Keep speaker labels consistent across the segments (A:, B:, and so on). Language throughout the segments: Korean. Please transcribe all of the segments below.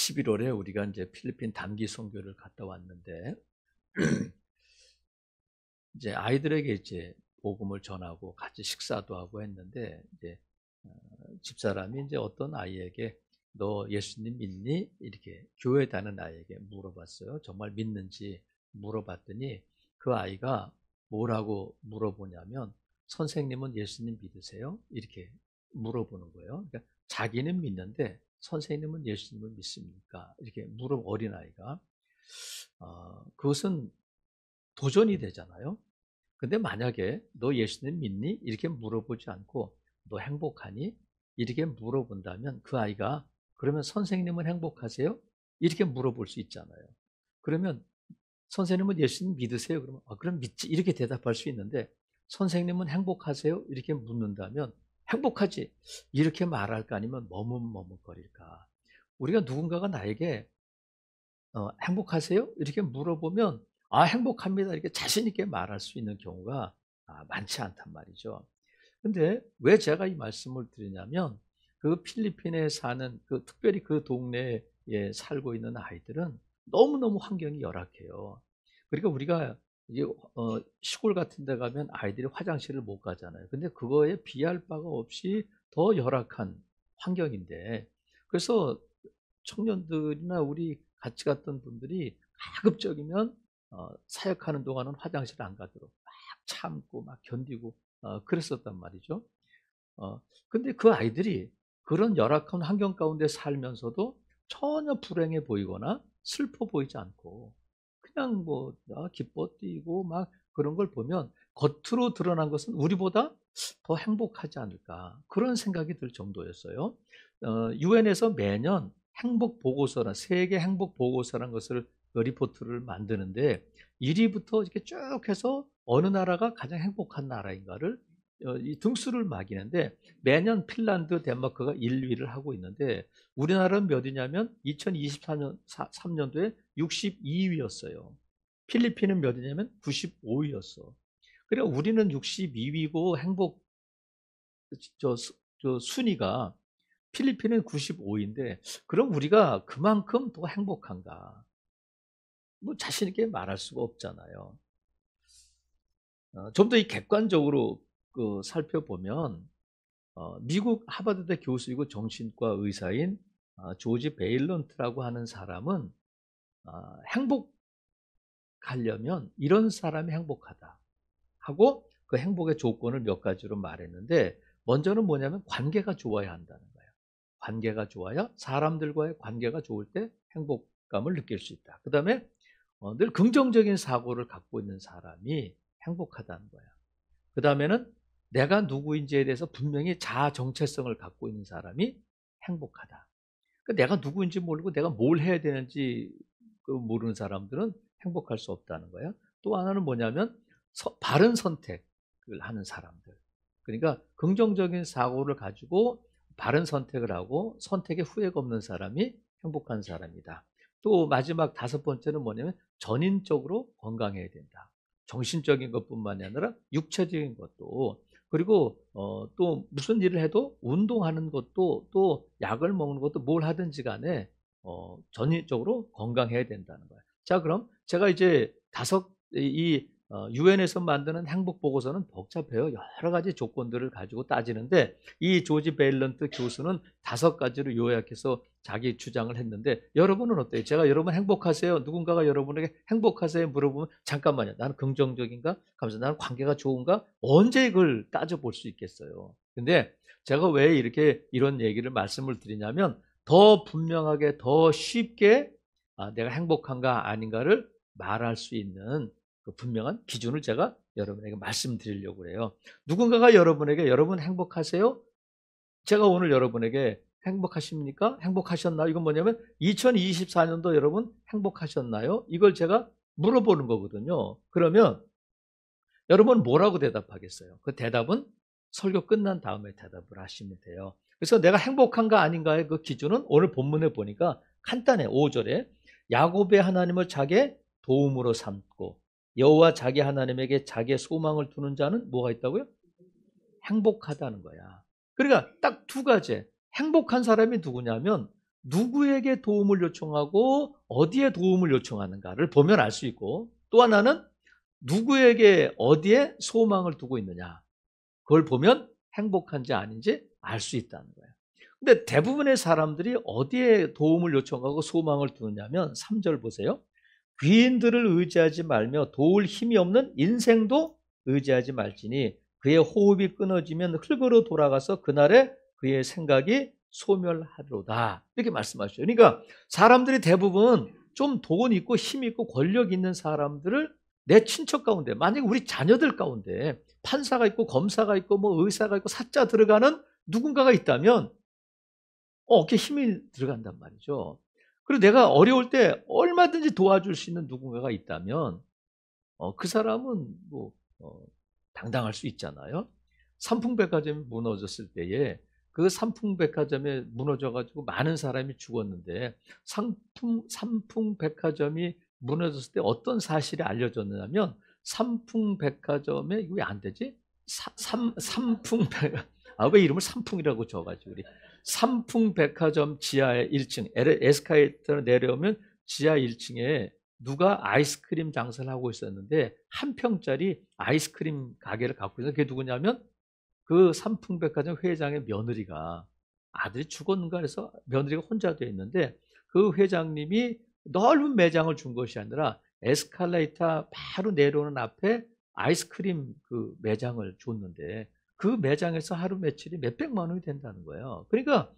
A: 11월에 우리가 이제 필리핀 단기 선교를 갔다 왔는데 이제 아이들에게 이제 복음을 전하고 같이 식사도 하고 했는데 이제 집사람이 이제 어떤 아이에게 너 예수님 믿니? 이렇게 교회 다니는 아이에게 물어봤어요. 정말 믿는지 물어봤더니 그 아이가 뭐라고 물어보냐면 선생님은 예수님 믿으세요? 이렇게 물어보는 거예요. 그러니까 자기는 믿는데 선생님은 예수님을 믿습니까? 이렇게 어린아이가 그것은 도전이 되잖아요. 근데 만약에 너 예수님 믿니? 이렇게 물어보지 않고 너 행복하니? 이렇게 물어본다면 그 아이가 그러면 선생님은 행복하세요? 이렇게 물어볼 수 있잖아요. 그러면 선생님은 예수님 믿으세요? 그러면 그럼 믿지 이렇게 대답할 수 있는데 선생님은 행복하세요? 이렇게 묻는다면 행복하지 이렇게 말할까 아니면 머뭇머뭇거릴까. 우리가 누군가가 나에게 행복하세요? 이렇게 물어보면 행복합니다 이렇게 자신 있게 말할 수 있는 경우가 많지 않단 말이죠. 근데 왜 제가 이 말씀을 드리냐면 그 필리핀에 사는 특별히 그 동네에 살고 있는 아이들은 너무너무 환경이 열악해요. 그러니까 우리가 이제 시골 같은 데 가면 아이들이 화장실을 못 가잖아요. 근데 그거에 비할 바가 없이 더 열악한 환경인데 그래서 청년들이나 우리 같이 갔던 분들이 가급적이면 사역하는 동안은 화장실 안 가도록 막 참고 막 견디고 그랬었단 말이죠. 근데 그 아이들이 그런 열악한 환경 가운데 살면서도 전혀 불행해 보이거나 슬퍼 보이지 않고 그냥 뭐 기뻐 뛰고 막 그런 걸 보면 겉으로 드러난 것은 우리보다 더 행복하지 않을까 그런 생각이 들 정도였어요. 유엔에서 매년 행복 보고서란 세계 행복 보고서라는 것을 리포트를 만드는데 1위부터 이렇게 쭉 해서 어느 나라가 가장 행복한 나라인가를 이 등수를 매기는데 매년 핀란드, 덴마크가 1위를 하고 있는데 우리나라는 몇 위냐면 2024년 3년도에 62위였어요. 필리핀은 몇 위냐면 95위였어. 그러니까 우리는 62위고 행복 순위가 필리핀은 95위인데 그럼 우리가 그만큼 더 행복한가? 뭐 자신 있게 말할 수가 없잖아요. 좀 더 이 객관적으로 살펴보면 미국 하버드대 교수이고 정신과 의사인 조지 베일런트라고 하는 사람은 행복하려면 이런 사람이 행복하다 하고 그 행복의 조건을 몇 가지로 말했는데 먼저는 뭐냐면 관계가 좋아야 한다는 거예요. 관계가 좋아야 사람들과의 관계가 좋을 때 행복감을 느낄 수 있다. 그 다음에 늘 긍정적인 사고를 갖고 있는 사람이 행복하다는 거야. 그 다음에는 내가 누구인지에 대해서 분명히 자아 정체성을 갖고 있는 사람이 행복하다. 그러니까 내가 누구인지 모르고 내가 뭘 해야 되는지 모르는 사람들은 행복할 수 없다는 거야. 또 하나는 뭐냐면 바른 선택을 하는 사람들. 그러니까 긍정적인 사고를 가지고 바른 선택을 하고 선택에 후회가 없는 사람이 행복한 사람이다. 또 마지막 5번째는 뭐냐면 전인적으로 건강해야 된다. 정신적인 것뿐만이 아니라 육체적인 것도 그리고 또 무슨 일을 해도 운동하는 것도 또 약을 먹는 것도 뭘 하든지 간에 전인적으로 건강해야 된다는 거예요. 자, 그럼 제가 이제 유엔에서 만드는 행복 보고서는 복잡해요. 여러 가지 조건들을 가지고 따지는데 이 조지 베일런트 교수는 5가지로 요약해서 자기 주장을 했는데 여러분은 어때요? 제가 여러분 행복하세요? 누군가가 여러분에게 행복하세요? 물어보면 잠깐만요. 나는 긍정적인가? 하면서 나는 관계가 좋은가? 언제 이걸 따져볼 수 있겠어요? 근데 제가 왜 이런 얘기를 말씀을 드리냐면 더 분명하게 더 쉽게 내가 행복한가 아닌가를 말할 수 있는 그 분명한 기준을 제가 여러분에게 말씀드리려고 해요. 누군가가 여러분에게 여러분 행복하세요? 제가 오늘 여러분에게 행복하십니까? 행복하셨나요? 이건 뭐냐면 2024년도 여러분 행복하셨나요? 이걸 제가 물어보는 거거든요. 그러면 여러분 뭐라고 대답하겠어요? 그 대답은 설교 끝난 다음에 대답을 하시면 돼요. 그래서 내가 행복한가 아닌가의 그 기준은 오늘 본문에 보니까 간단해. 5절에 야곱의 하나님을 자기의 도움으로 삼고 여호와 자기 하나님에게 자기의 소망을 두는 자는 뭐가 있다고요? 행복하다는 거야. 그러니까 딱 2가지. 행복한 사람이 누구냐면 누구에게 도움을 요청하고 어디에 도움을 요청하는가를 보면 알 수 있고, 또 하나는 누구에게 어디에 소망을 두고 있느냐, 그걸 보면 행복한지 아닌지 알 수 있다는 거예요. 근데 대부분의 사람들이 어디에 도움을 요청하고 소망을 두느냐면 3절 보세요. 귀인들을 의지하지 말며 도울 힘이 없는 인생도 의지하지 말지니 그의 호흡이 끊어지면 흙으로 돌아가서 그날에 그의 생각이 소멸하리로다. 이렇게 말씀하시죠. 그러니까 사람들이 대부분 좀 돈 있고 힘 있고 권력 있는 사람들을 내 친척 가운데, 만약에 우리 자녀들 가운데 판사가 있고 검사가 있고 뭐 의사가 있고 사자 들어가는 누군가가 있다면 어깨에 힘이 들어간단 말이죠. 그리고 내가 어려울 때 얼마든지 도와줄 수 있는 누군가가 있다면 그 사람은 뭐 당당할 수 있잖아요. 삼풍백화점이 무너졌을 때에 그 삼풍백화점에 무너져가지고 많은 사람이 죽었는데, 삼풍백화점이 무너졌을 때 어떤 사실이 알려졌냐면, 삼풍백화점에 왜 안 되지? 왜 이름을 삼풍이라고 줘가지고 우리 삼풍백화점 지하의 1층 에스카레이터로 내려오면 지하 1층에 누가 아이스크림 장사를 하고 있었는데 한 평짜리 아이스크림 가게를 갖고 있어요. 그게 누구냐면 그 삼풍백화점 회장의 며느리가, 아들이 죽었는가 해서 며느리가 혼자 되어 있는데 그 회장님이 넓은 매장을 준 것이 아니라 에스컬레이터 바로 내려오는 앞에 아이스크림 그 매장을 줬는데 그 매장에서 하루 매출이 몇백만 원이 된다는 거예요. 그러니까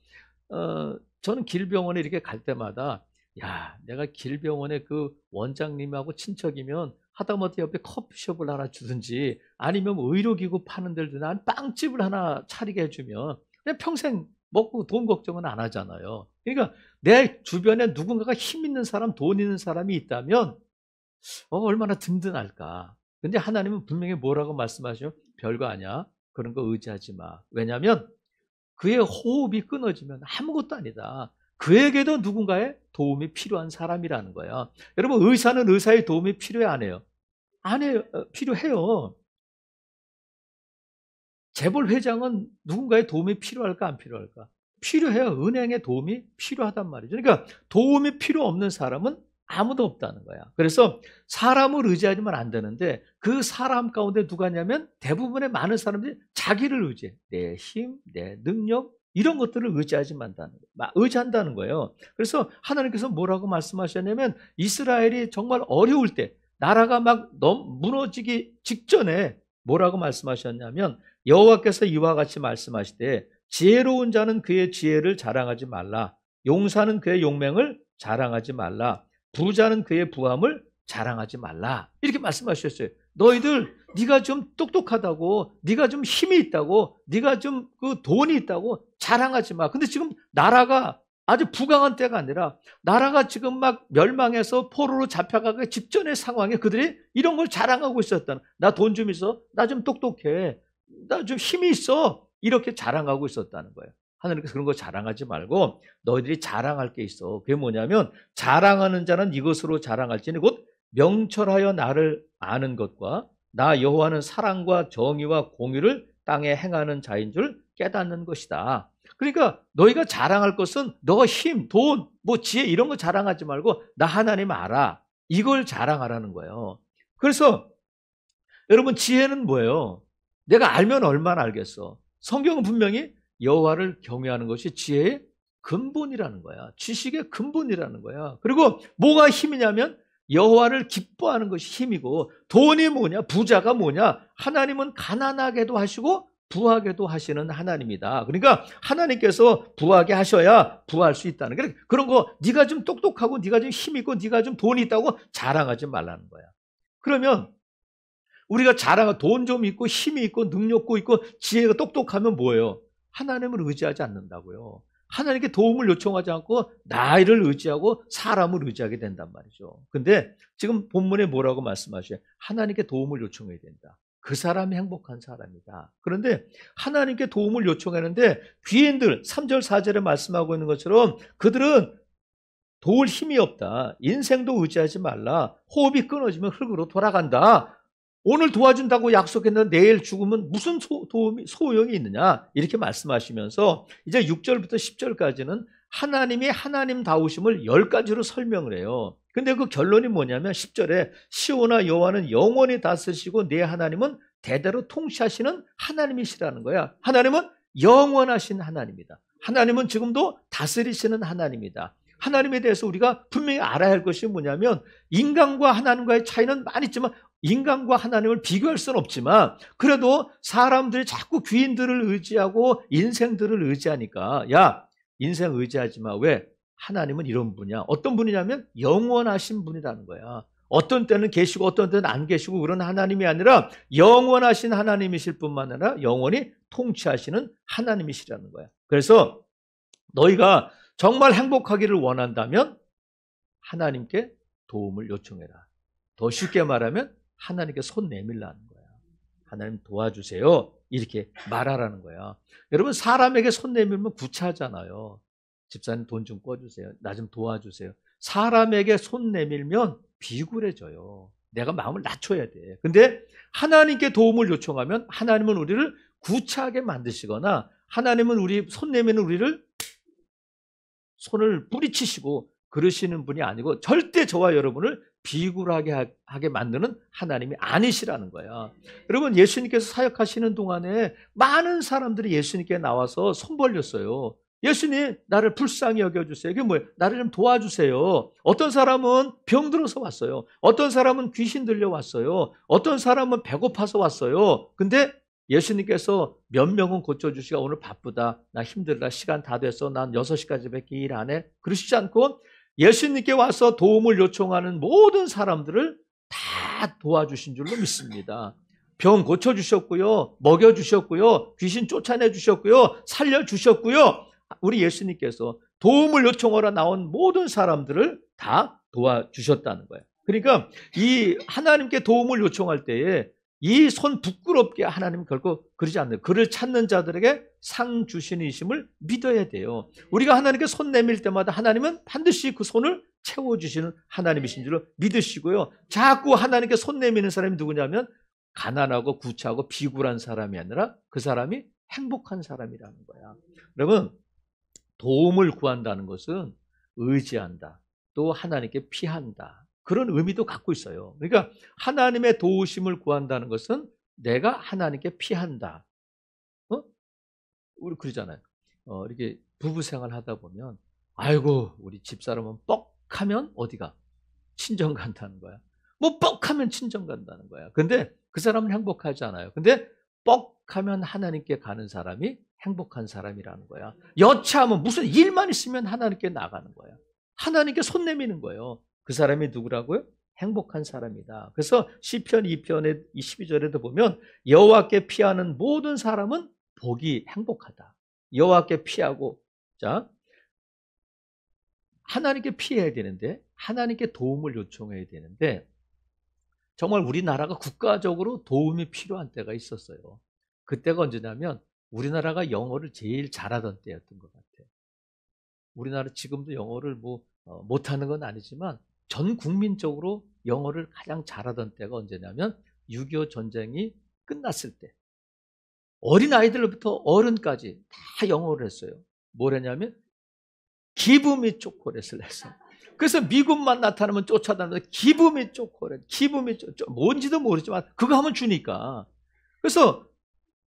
A: 저는 길병원에 이렇게 갈 때마다 야, 내가 길병원에 그 원장님하고 친척이면 하다못해 옆에 커피숍을 하나 주든지 아니면 의료기구 파는 데를 난 빵집을 하나 차리게 해주면 그냥 평생 먹고 돈 걱정은 안 하잖아요. 그러니까 내 주변에 누군가가 힘 있는 사람, 돈 있는 사람이 있다면 얼마나 든든할까. 근데 하나님은 분명히 뭐라고 말씀하셔요? 별거 아니야. 그런 거 의지하지 마. 왜냐하면 그의 호흡이 끊어지면 아무것도 아니다. 그에게도 누군가의 도움이 필요한 사람이라는 거야. 여러분, 의사는 의사의 도움이 필요해 안 해요? 안 해요. 필요해요. 재벌 회장은 누군가의 도움이 필요할까 안 필요할까? 필요해요. 은행의 도움이 필요하단 말이죠. 그러니까 도움이 필요 없는 사람은 아무도 없다는 거야. 그래서 사람을 의지하지만 안 되는데 그 사람 가운데 누가 있냐면 대부분의 많은 사람들이 자기를 의지해. 내 힘, 내 능력 이런 것들을 의지한다는 거예요. 그래서 하나님께서 뭐라고 말씀하셨냐면 이스라엘이 정말 어려울 때 나라가 막 무너지기 직전에 뭐라고 말씀하셨냐면 여호와께서 이와 같이 말씀하시되 지혜로운 자는 그의 지혜를 자랑하지 말라. 용사는 그의 용맹을 자랑하지 말라. 부자는 그의 부함을 자랑하지 말라. 이렇게 말씀하셨어요. 너희들 네가 좀 똑똑하다고, 네가 좀 힘이 있다고, 네가 좀 그 돈이 있다고 자랑하지 마. 근데 지금 나라가 아주 부강한 때가 아니라 나라가 지금 막 멸망해서 포로로 잡혀가기 직전의 상황에 그들이 이런 걸 자랑하고 있었다는. 나 돈 좀 있어. 나 좀 똑똑해. 나 좀 힘이 있어. 이렇게 자랑하고 있었다는 거예요. 하나님께서 그런 거 자랑하지 말고 너희들이 자랑할 게 있어. 그게 뭐냐면 자랑하는 자는 이것으로 자랑할지니 곧 명철하여 나를 아는 것과 나 여호와는 사랑과 정의와 공의를 땅에 행하는 자인 줄 깨닫는 것이다. 그러니까 너희가 자랑할 것은 너가 힘, 돈, 뭐 지혜 이런 거 자랑하지 말고 나 하나님 알아. 이걸 자랑하라는 거예요. 그래서 여러분 지혜는 뭐예요? 내가 알면 얼마나 알겠어. 성경은 분명히 여호와를 경외하는 것이 지혜의 근본이라는 거야. 지식의 근본이라는 거야. 그리고 뭐가 힘이냐면 여호와를 기뻐하는 것이 힘이고 돈이 뭐냐? 부자가 뭐냐? 하나님은 가난하게도 하시고 부하게도 하시는 하나님이다. 그러니까 하나님께서 부하게 하셔야 부할 수 있다는 거야. 그런 거 네가 좀 똑똑하고 네가 좀 힘 있고 네가 좀 돈이 있다고 자랑하지 말라는 거야. 그러면 우리가 자랑한 돈 좀 있고 힘이 있고 능력도 있고 지혜가 똑똑하면 뭐예요? 하나님을 의지하지 않는다고요. 하나님께 도움을 요청하지 않고 나를 의지하고 사람을 의지하게 된단 말이죠. 근데 지금 본문에 뭐라고 말씀하셔요? 하나님께 도움을 요청해야 된다. 그 사람이 행복한 사람이다. 그런데 하나님께 도움을 요청하는데 귀인들 3절 4절에 말씀하고 있는 것처럼 그들은 도울 힘이 없다. 인생도 의지하지 말라. 호흡이 끊어지면 흙으로 돌아간다. 오늘 도와준다고 약속했는데 내일 죽으면 무슨 소용이 있느냐 이렇게 말씀하시면서 이제 6절부터 10절까지는 하나님이 하나님다우심을 10가지로 설명을 해요. 근데 그 결론이 뭐냐면 10절에 시온아 여호와는 영원히 다스리시고 내 하나님은 대대로 통치하시는 하나님이시라는 거야. 하나님은 영원하신 하나님이다. 하나님은 지금도 다스리시는 하나님이다. 하나님에 대해서 우리가 분명히 알아야 할 것이 뭐냐면 인간과 하나님과의 차이는 많이 있지만 인간과 하나님을 비교할 수는 없지만 그래도 사람들이 자꾸 귀인들을 의지하고 인생들을 의지하니까 야 인생 의지하지 마. 왜? 하나님은 이런 분이야. 어떤 분이냐면 영원하신 분이라는 거야. 어떤 때는 계시고 어떤 때는 안 계시고 그런 하나님이 아니라 영원하신 하나님이실 뿐만 아니라 영원히 통치하시는 하나님이시라는 거야. 그래서 너희가 정말 행복하기를 원한다면 하나님께 도움을 요청해라. 더 쉽게 말하면 하나님께 손 내밀라는 거야. 하나님 도와주세요. 이렇게 말하라는 거야. 여러분 사람에게 손 내밀면 구차하잖아요. 집사님 돈 좀 꿔주세요. 나 좀 도와주세요. 사람에게 손 내밀면 비굴해져요. 내가 마음을 낮춰야 돼. 근데 하나님께 도움을 요청하면 하나님은 우리를 구차하게 만드시거나 하나님은 우리 손 내미는 우리를 손을 뿌리치시고 그러시는 분이 아니고 절대 저와 여러분을 비굴하게 하게 만드는 하나님이 아니시라는 거야. 여러분 예수님께서 사역하시는 동안에 많은 사람들이 예수님께 나와서 손 벌렸어요. 예수님 나를 불쌍히 여겨주세요. 이게 뭐예요? 나를 좀 도와주세요. 어떤 사람은 병들어서 왔어요. 어떤 사람은 귀신 들려왔어요. 어떤 사람은 배고파서 왔어요. 근데 예수님께서 몇 명은 고쳐주시고 오늘 바쁘다. 나 힘들다. 시간 다 됐어. 난 6시까지밖에 일 안 해. 그러시지 않고 예수님께 와서 도움을 요청하는 모든 사람들을 다 도와주신 줄로 믿습니다. 병 고쳐주셨고요. 먹여주셨고요. 귀신 쫓아내주셨고요. 살려주셨고요. 우리 예수님께서 도움을 요청하러 나온 모든 사람들을 다 도와주셨다는 거예요. 그러니까 이 하나님께 도움을 요청할 때에 이 손 부끄럽게 하나님 결코 그러지 않는 그를 찾는 자들에게 상 주시는이심을 믿어야 돼요. 우리가 하나님께 손 내밀 때마다 하나님은 반드시 그 손을 채워주시는 하나님이신 줄로 믿으시고요. 자꾸 하나님께 손 내미는 사람이 누구냐면 가난하고 구차하고 비굴한 사람이 아니라 그 사람이 행복한 사람이라는 거야. 여러분 도움을 구한다는 것은 의지한다. 또 하나님께 피한다. 그런 의미도 갖고 있어요. 그러니까 하나님의 도우심을 구한다는 것은 내가 하나님께 피한다. 우리 그러잖아요. 이렇게 부부 생활 하다 보면 아이고 우리 집사람은 뻑하면 어디가? 친정 간다는 거야. 뭐 뻑하면 친정 간다는 거야. 근데 그 사람은 행복하지 않아요. 근데 뻑하면 하나님께 가는 사람이 행복한 사람이라는 거야. 여차하면 무슨 일만 있으면 하나님께 나가는 거야. 하나님께 손 내미는 거예요. 그 사람이 누구라고요? 행복한 사람이다. 그래서 시편 2편의 12절에도 보면 여호와께 피하는 모든 사람은 복이 행복하다. 여호와께 피하고 자 하나님께 피해야 되는데 하나님께 도움을 요청해야 되는데 정말 우리나라가 국가적으로 도움이 필요한 때가 있었어요. 그때가 언제냐면 우리나라가 영어를 제일 잘하던 때였던 것 같아요. 우리나라 지금도 영어를 못하는 건 아니지만 전 국민적으로 영어를 가장 잘하던 때가 언제냐면 6.25 전쟁이 끝났을 때 어린아이들부터 어른까지 다 영어를 했어요. 뭐랬냐면 기브 미 초콜릿을 했어요. 그래서 미국만 나타나면 쫓아다니면서 기브 미 초콜릿, 기브 미 초콜릿 뭔지도 모르지만 그거 하면 주니까 그래서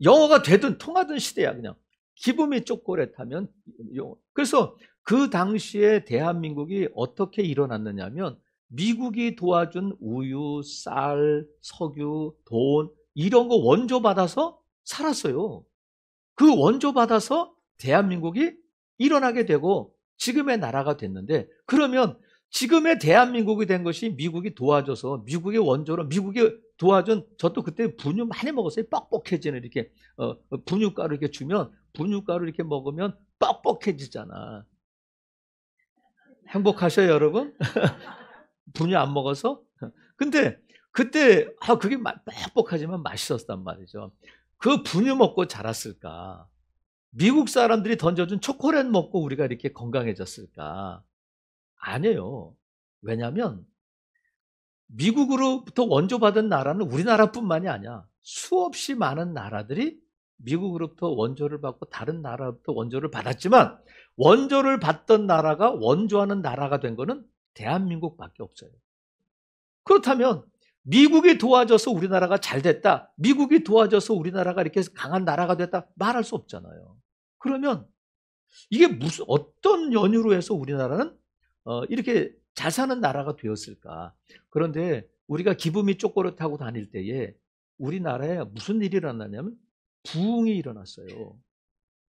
A: 영어가 되든 통하던 시대야. 그냥 기브 미 초콜릿 하면 영어. 그래서 그 당시에 대한민국이 어떻게 일어났느냐면 미국이 도와준 우유, 쌀, 석유, 돈 이런 거 원조 받아서 살았어요. 그 원조 받아서 대한민국이 일어나게 되고 지금의 나라가 됐는데 그러면 지금의 대한민국이 된 것이 미국이 도와줘서 미국의 원조로 미국이 도와준 저도 그때 분유 많이 먹었어요. 뻑뻑해지는 이렇게 분유가루 이렇게 주면 분유가루 이렇게 먹으면 뻑뻑해지잖아. 행복하셔요, 여러분? 분유 안 먹어서? 근데 그때 그게 뻑뻑하지만 맛있었단 말이죠. 그 분유 먹고 자랐을까? 미국 사람들이 던져준 초콜릿 먹고 우리가 이렇게 건강해졌을까? 아니에요. 왜냐하면 미국으로부터 원조받은 나라는 우리나라뿐만이 아니야. 수없이 많은 나라들이 미국으로부터 원조를 받고 다른 나라로부터 원조를 받았지만 원조를 받던 나라가 원조하는 나라가 된 거는 대한민국밖에 없어요. 그렇다면 미국이 도와줘서 우리나라가 잘 됐다, 미국이 도와줘서 우리나라가 이렇게 강한 나라가 됐다 말할 수 없잖아요. 그러면 이게 무슨 어떤 연유로 해서 우리나라는 이렇게 잘 사는 나라가 되었을까? 그런데 우리가 기분이 쪼꼬릇하고 다닐 때에 우리나라에 무슨 일이 일어났냐면 부흥이 일어났어요.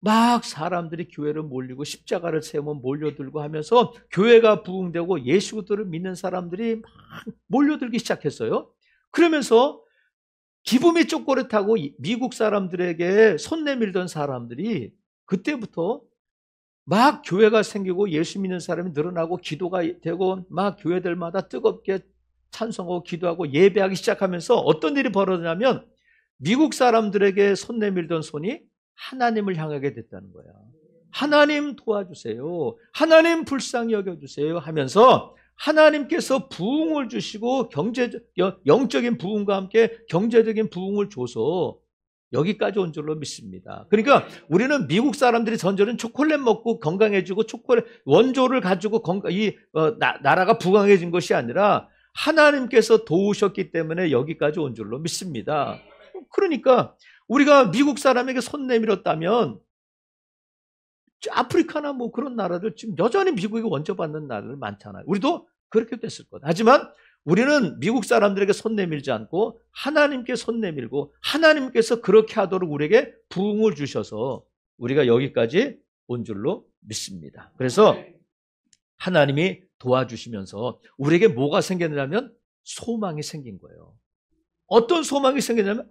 A: 막 사람들이 교회를 몰리고 십자가를 세우면 몰려들고 하면서 교회가 부흥되고 예수 그리스도를 믿는 사람들이 막 몰려들기 시작했어요. 그러면서 기분이 쪼꼬릇하고 미국 사람들에게 손 내밀던 사람들이 그때부터 막 교회가 생기고 예수 믿는 사람이 늘어나고 기도가 되고 막 교회들마다 뜨겁게 찬송하고 기도하고 예배하기 시작하면서 어떤 일이 벌어지냐면 미국 사람들에게 손 내밀던 손이 하나님을 향하게 됐다는 거야. 하나님 도와주세요, 하나님 불쌍히 여겨주세요 하면서 하나님께서 부흥을 주시고 영적인 부흥과 함께 경제적인 부흥을 줘서 여기까지 온 줄로 믿습니다. 그러니까 우리는 미국 사람들이 전절은 초콜릿 먹고 건강해지고 초콜릿 원조를 가지고 나라가 부강해진 것이 아니라 하나님께서 도우셨기 때문에 여기까지 온 줄로 믿습니다. 그러니까 우리가 미국 사람에게 손 내밀었다면 아프리카나 뭐 그런 나라들 지금 여전히 미국이 원조받는 나라들 많잖아요. 우리도 그렇게 됐을 거다. 하지만 우리는 미국 사람들에게 손 내밀지 않고 하나님께 손 내밀고 하나님께서 그렇게 하도록 우리에게 부흥을 주셔서 우리가 여기까지 온 줄로 믿습니다. 그래서 하나님이 도와주시면서 우리에게 뭐가 생겼냐면 소망이 생긴 거예요. 어떤 소망이 생겼냐면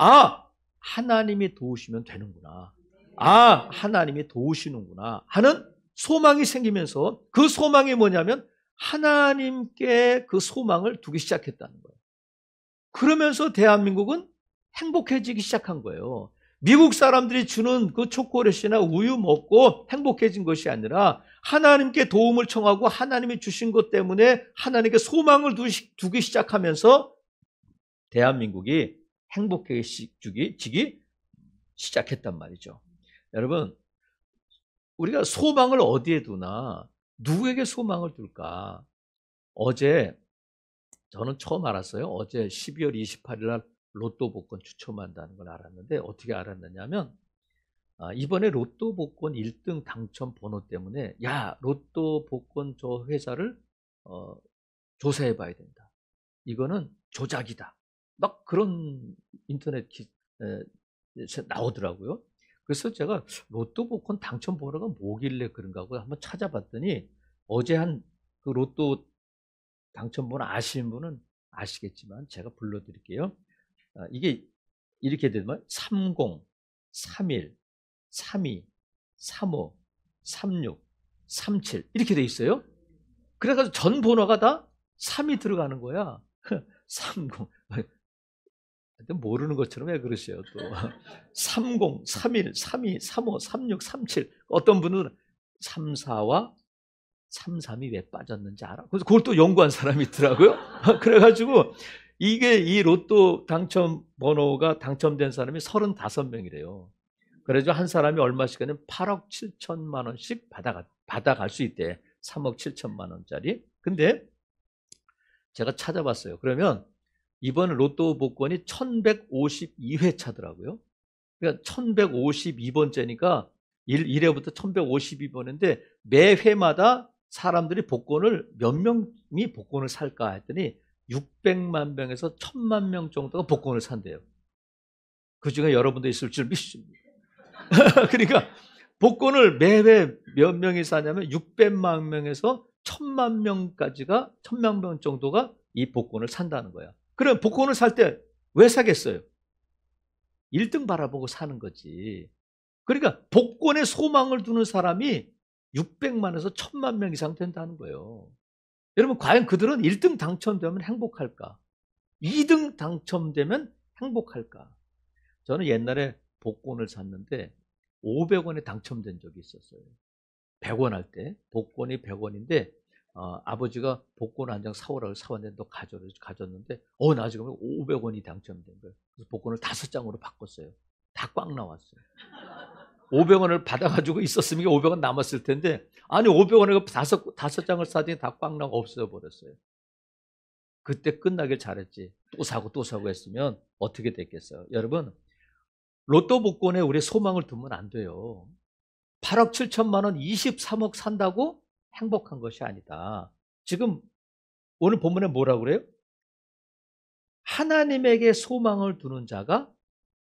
A: 하나님이 도우시면 되는구나, 하나님이 도우시는구나 하는 소망이 생기면서 그 소망이 뭐냐면 하나님께 그 소망을 두기 시작했다는 거예요. 그러면서 대한민국은 행복해지기 시작한 거예요. 미국 사람들이 주는 그 초콜릿이나 우유 먹고 행복해진 것이 아니라 하나님께 도움을 청하고 하나님이 주신 것 때문에 하나님께 소망을 두기 시작하면서 대한민국이 행복해지기 시작했단 말이죠. 여러분, 우리가 소망을 어디에 두나, 누구에게 소망을 둘까? 어제 저는 처음 알았어요. 어제 12월 28일 날 로또 복권 추첨한다는 걸 알았는데 어떻게 알았느냐면 이번에 로또 복권 1등 당첨 번호 때문에 로또 복권 저 회사를 조사해 봐야 된다, 이거는 조작이다, 막 그런 인터넷 나오더라고요. 그래서 제가 로또 복권 당첨 번호가 뭐길래 그런가 하고 한번 찾아봤더니 어제 한 그 로또 당첨 번호 아시는 분은 아시겠지만 제가 불러드릴게요. 이게 이렇게 되면 30, 31, 32, 35, 36, 37 이렇게 돼 있어요. 그래가지고 전 번호가 다 3이 들어가는 거야. 30, 모르는 것처럼 왜 그러세요 또. 30, 31, 32, 35, 36, 37 어떤 분은 34와 33이 왜 빠졌는지 알아? 그래서 그걸 또 연구한 사람이 있더라고요. 그래가지고 이 로또 당첨 번호가 당첨된 사람이 35명이래요. 그래서 한 사람이 얼마씩 하면 8억 7천만 원씩 받아갈 수 있대. 3억 7천만 원짜리. 근데 제가 찾아봤어요. 그러면 이번 로또 복권이 1152회 차더라고요. 그러니까 1152번째니까 1회부터 1152번인데 매 회마다 사람들이 복권을 몇 명이 복권을 살까 했더니 600만 명에서 1000만 명 정도가 복권을 산대요. 그중에 여러분도 있을 줄 믿습니다. 그러니까 복권을 매회 몇 명이 사냐면 600만 명에서 1000만 명까지가 1000만 명 정도가 이 복권을 산다는 거야. 그럼 복권을 살 때 왜 사겠어요? 1등 바라보고 사는 거지. 그러니까 복권에 소망을 두는 사람이 600만에서 1000만 명 이상 된다는 거예요. 여러분, 과연 그들은 1등 당첨되면 행복할까? 2등 당첨되면 행복할까? 저는 옛날에 복권을 샀는데 500원에 당첨된 적이 있었어요. 100원 할 때 복권이 100원인데 아버지가 복권 한 장 사오라고 사왔는데 너 가져줬는데 나 지금 500원이 당첨된 거예요. 그래서 복권을 5장으로 바꿨어요. 다 꽉 나왔어요. 500원을 받아가지고 있었으면 500원 남았을 텐데, 아니 500원에 다섯 장을 사더니 다 꽉 나고 없어져 버렸어요. 그때 끝나길 잘했지. 또 사고 했으면 어떻게 됐겠어요? 여러분, 로또 복권에 우리 소망을 두면 안 돼요. 8억 7천만 원 23억 산다고 행복한 것이 아니다. 지금 오늘 본문에 뭐라고 그래요? 하나님에게 소망을 두는 자가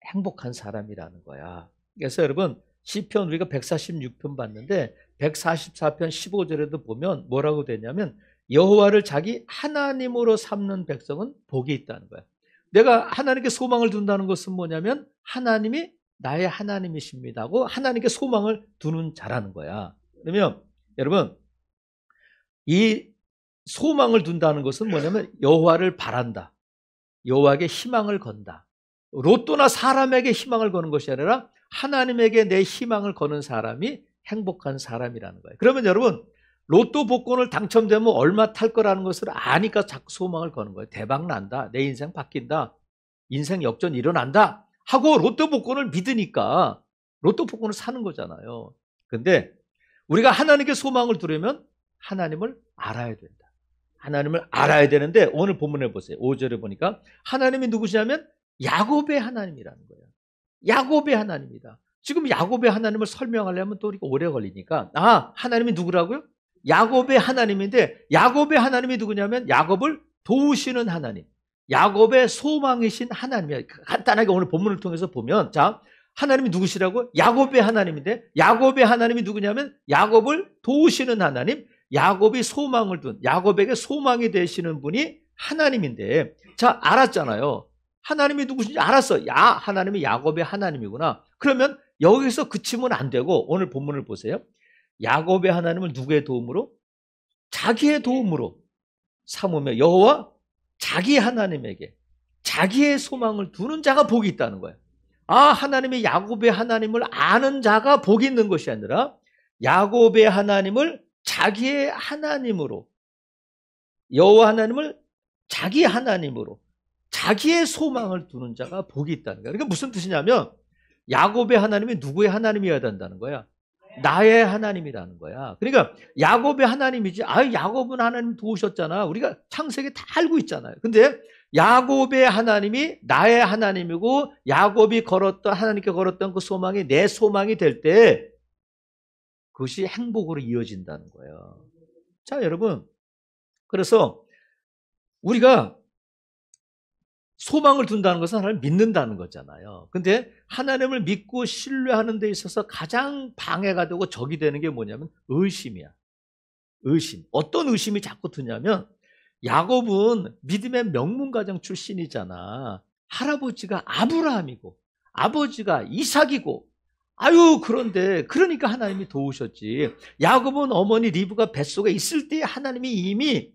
A: 행복한 사람이라는 거야. 그래서 여러분, 시편 우리가 146편 봤는데 144편 15절에도 보면 뭐라고 되냐면 여호와를 자기 하나님으로 삼는 백성은 복이 있다는 거야. 내가 하나님께 소망을 둔다는 것은 뭐냐면 하나님이 나의 하나님이십니다 하고 하나님께 소망을 두는 자라는 거야. 그러면 여러분, 이 소망을 둔다는 것은 뭐냐면 여호와를 바란다. 여호와에게 희망을 건다. 로또나 사람에게 희망을 거는 것이 아니라 하나님에게 내 희망을 거는 사람이 행복한 사람이라는 거예요. 그러면 여러분, 로또 복권을 당첨되면 얼마 탈 거라는 것을 아니까 자꾸 소망을 거는 거예요. 대박 난다. 내 인생 바뀐다. 인생 역전 일어난다. 하고 로또 복권을 믿으니까 로또 복권을 사는 거잖아요. 근데 우리가 하나님께 소망을 두려면 하나님을 알아야 된다. 하나님을 알아야 되는데 오늘 본문에 보세요. 5절에 보니까 하나님이 누구시냐면 야곱의 하나님이라는 거예요. 야곱의 하나님이다. 지금 야곱의 하나님을 설명하려면 또 우리가 오래 걸리니까 하나님이 누구라고요? 야곱의 하나님인데 야곱의 하나님이 누구냐면 야곱을 도우시는 하나님, 야곱의 소망이신 하나님이야. 간단하게 오늘 본문을 통해서 보면 자, 하나님이 누구시라고? 야곱의 하나님인데 야곱의 하나님이 누구냐면 야곱을 도우시는 하나님, 야곱이 소망을 둔, 야곱에게 소망이 되시는 분이 하나님인데, 자, 알았잖아요. 하나님이 누구신지 알았어. 하나님이 야곱의 하나님이구나. 그러면 여기서 그치면 안 되고 오늘 본문을 보세요. 야곱의 하나님을 누구의 도움으로? 자기의 도움으로 삼으며 여호와 자기 하나님에게 자기의 소망을 두는 자가 복이 있다는 거예요. 하나님이 야곱의 하나님을 아는 자가 복이 있는 것이 아니라 야곱의 하나님을 자기의 하나님으로, 여호와 하나님을 자기 하나님으로 자기의 소망을 두는 자가 복이 있다는 거야. 그러니까 무슨 뜻이냐면 야곱의 하나님이 누구의 하나님이어야 된다는 거야? 나의 하나님이라는 거야. 그러니까 야곱의 하나님이지. 야곱은 하나님 도우셨잖아. 우리가 창세기 다 알고 있잖아요. 근데 야곱의 하나님이 나의 하나님이고 야곱이 하나님께 걸었던 그 소망이 내 소망이 될 때 그것이 행복으로 이어진다는 거예요. 자, 여러분, 그래서 우리가 소망을 둔다는 것은 하나님을 믿는다는 거잖아요. 근데 하나님을 믿고 신뢰하는 데 있어서 가장 방해가 되고 적이 되는 게 뭐냐면 의심이야. 의심. 어떤 의심이 자꾸 드냐면 야곱은 믿음의 명문가정 출신이잖아. 할아버지가 아브라함이고 아버지가 이삭이고 그런데 그러니까 하나님이 도우셨지. 야곱은 어머니 리브가 뱃속에 있을 때 하나님이 이미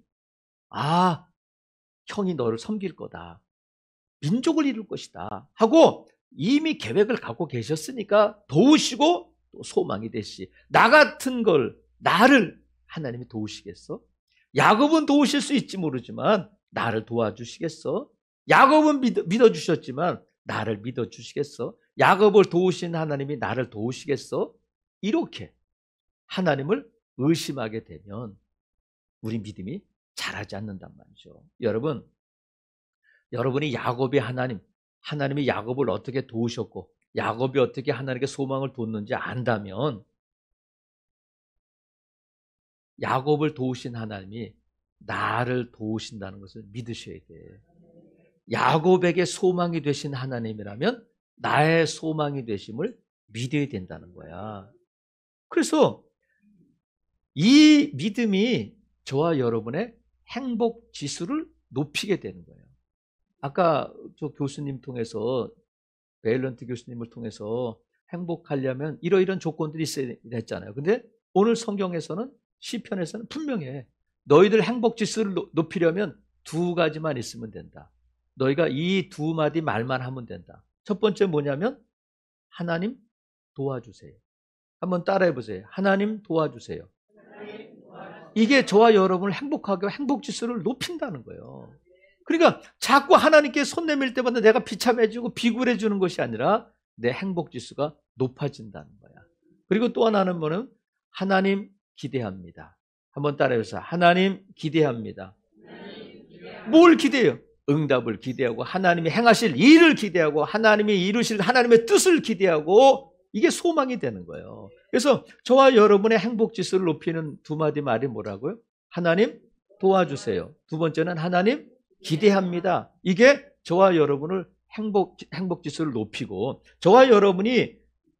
A: 형이 너를 섬길 거다. 민족을 이룰 것이다 하고 이미 계획을 갖고 계셨으니까 도우시고 또 소망이 되시. 나 같은 나를 하나님이 도우시겠어? 야곱은 도우실 수 있지 모르지만 나를 도와주시겠어? 야곱은 믿어주셨지만 나를 믿어주시겠어? 야곱을 도우신 하나님이 나를 도우시겠어? 이렇게 하나님을 의심하게 되면 우리 믿음이 자라지 않는단 말이죠. 여러분이 야곱의 하나님이 야곱을 어떻게 도우셨고 야곱이 어떻게 하나님께 소망을 뒀는지 안다면 야곱을 도우신 하나님이 나를 도우신다는 것을 믿으셔야 돼. 야곱에게 소망이 되신 하나님이라면 나의 소망이 되심을 믿어야 된다는 거야. 그래서 이 믿음이 저와 여러분의 행복 지수를 높이게 되는 거예요. 아까 저 교수님 통해서, 베일런트 교수님을 통해서 행복하려면 이러이런 조건들이 있어야 했잖아요. 근데 오늘 성경에서는 시편에서는 분명해. 너희들 행복 지수를 높이려면 두 가지만 있으면 된다. 너희가 이 두 마디 말만 하면 된다. 첫 번째 뭐냐면 하나님 도와주세요. 한번 따라해 보세요. 하나님 도와주세요. 이게 저와 여러분을 행복하게 행복 지수를 높인다는 거예요. 그러니까 자꾸 하나님께 손 내밀 때마다 내가 비참해지고 비굴해지는 것이 아니라 내 행복 지수가 높아진다는 거야. 그리고 또 하나는 뭐는 하나님 기대합니다. 한번 따라해보세요. 하나님 기대합니다. 뭘 기대해요? 응답을 기대하고 하나님이 행하실 일을 기대하고 하나님이 이루실 하나님의 뜻을 기대하고 이게 소망이 되는 거예요. 그래서 저와 여러분의 행복 지수를 높이는 두 마디 말이 뭐라고요? 하나님 도와주세요. 두 번째는 하나님 기대합니다. 이게 저와 여러분을 행복 지수를 높이고 저와 여러분이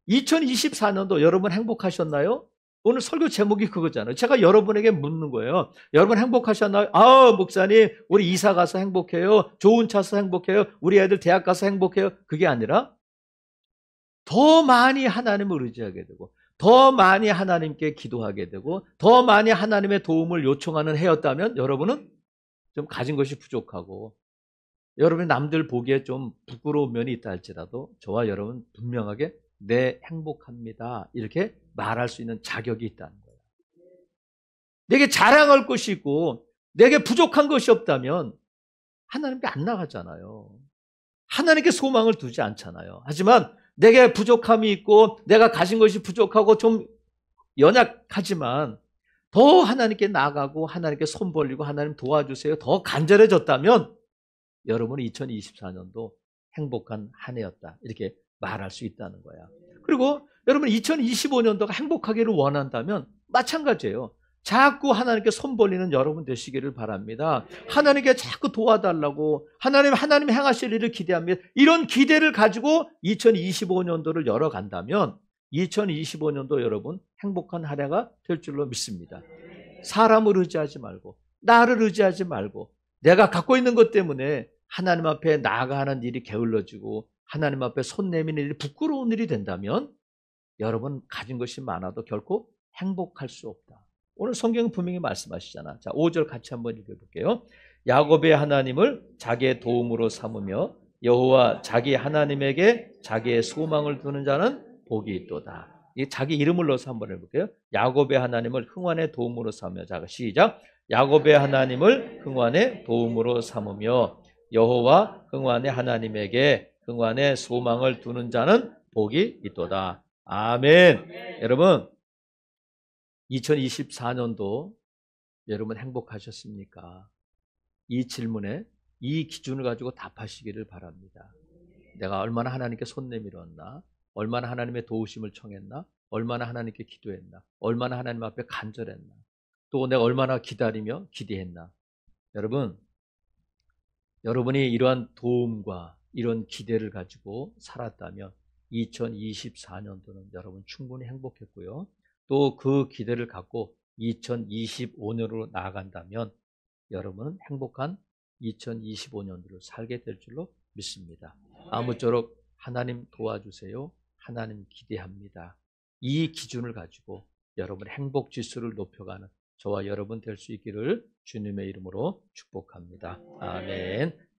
A: 2024년도 여러분 행복하셨나요? 오늘 설교 제목이 그거잖아요. 제가 여러분에게 묻는 거예요. 여러분 행복하셨나요? 목사님, 우리 이사 가서 행복해요. 좋은 차 사서 행복해요. 우리 애들 대학 가서 행복해요. 그게 아니라 더 많이 하나님을 의지하게 되고 더 많이 하나님께 기도하게 되고 더 많이 하나님의 도움을 요청하는 해였다면 여러분은 좀 가진 것이 부족하고 여러분이 남들 보기에 좀 부끄러운 면이 있다 할지라도 저와 여러분 분명하게 내 행복합니다. 이렇게 말할 수 있는 자격이 있다는 거예요. 내게 자랑할 것이 있고 내게 부족한 것이 없다면 하나님께 안 나가잖아요. 하나님께 소망을 두지 않잖아요. 하지만 내게 부족함이 있고 내가 가진 것이 부족하고 좀 연약하지만 더 하나님께 나가고 하나님께 손 벌리고 하나님 도와주세요. 더 간절해졌다면 여러분은 2024년도 행복한 한 해였다. 이렇게 말할 수 있다는 거야. 그리고 여러분 2025년도가 행복하기를 원한다면 마찬가지예요. 자꾸 하나님께 손 벌리는 여러분 되시기를 바랍니다. 하나님께 자꾸 도와달라고 하나님 행하실 일을 기대합니다. 이런 기대를 가지고 2025년도를 열어간다면 2025년도 여러분 행복한 한 해가 될 줄로 믿습니다. 사람을 의지하지 말고 나를 의지하지 말고 내가 갖고 있는 것 때문에 하나님 앞에 나아가는 일이 게을러지고 하나님 앞에 손 내미는 일이 부끄러운 일이 된다면 여러분 가진 것이 많아도 결코 행복할 수 없다. 오늘 성경은 분명히 말씀하시잖아. 자, 5절 같이 한번 읽어볼게요. 야곱의 하나님을 자기의 도움으로 삼으며 여호와 자기 하나님에게 자기의 소망을 두는 자는 복이 있도다. 이 자기 이름을 넣어서 한번 해볼게요. 야곱의 하나님을 흥완의 도움으로 삼으며. 자, 시작. 야곱의 하나님을 흥완의 도움으로 삼으며 여호와 흥완의 하나님에게 흥완의 소망을 두는 자는 복이 있도다. 아멘. 여러분 2024년도 여러분 행복하셨습니까? 이 질문에 이 기준을 가지고 답하시기를 바랍니다. 내가 얼마나 하나님께 손 내밀었나? 얼마나 하나님의 도우심을 청했나? 얼마나 하나님께 기도했나? 얼마나 하나님 앞에 간절했나? 또 내가 얼마나 기다리며 기대했나? 여러분, 여러분이 이러한 도움과 이런 기대를 가지고 살았다면 2024년도는 여러분 충분히 행복했고요. 또 그 기대를 갖고 2025년으로 나아간다면 여러분은 행복한 2025년도를 살게 될 줄로 믿습니다. 아무쪼록 하나님 도와주세요. 하나님 기대합니다. 이 기준을 가지고 여러분 행복 지수를 높여가는 저와 여러분 될 수 있기를 주님의 이름으로 축복합니다. 아멘.